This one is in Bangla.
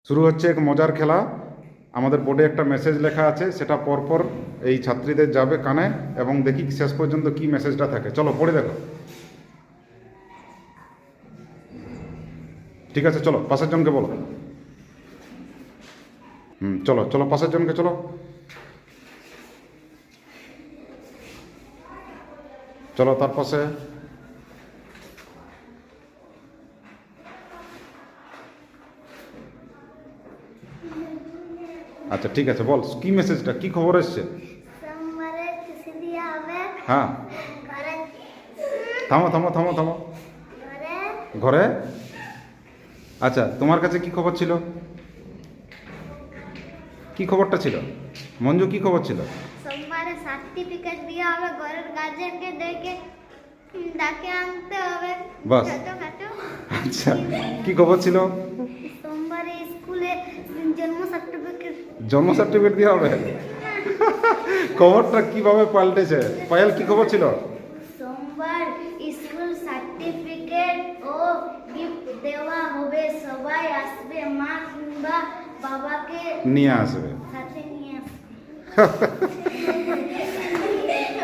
শুরু হচ্ছে এক মজার খেলা। আমাদের বোর্ডে একটা মেসেজ লেখা আছে, সেটা পরপর এই ছাত্রীদের যাবে কানে এবং দেখি শেষ পর্যন্ত কি মেসেজটা থাকে। চলো পড়ে দেখো। ঠিক আছে, চলো পাশের জনকে বলো। চলো চলো পাশের জনকে চলো। চলো তার পাশে। আচ্ছা ঠিক আছে, বল কি মেসেজটা, কি খবর এসছে? সোমবারে টিসি দেওয়া হবে। হ্যাঁ, ঘরে থামো থামো থামো থামো। ঘরে ঘরে? আচ্ছা, তোমার কাছে কি খবর ছিল? কি খবরটা ছিল মঞ্জু, কি খবর ছিল? সোমবারে সার্টিফিকেট দেওয়া হবে, ঘরের গার্জেনকে ডাকে আনতে হবে। বাস। ছোটখাটো। আচ্ছা, কি খবর ছিল? সোমবারে স্কুলে জন্ম সার্টিফিকেট। জন্ম সার্টিফিকেট দেওয়া হবে। খবরটা কিভাবে পাল্টেছে? পায়েল, কি খবর ছিল? সোমবার স্কুল সার্টিফিকেট ও গিফট দেওয়া হবে, সবাই আসবে, মা কিংবা বাবাকে নিয়ে আসবে। সাথে নিয়ে আসবে।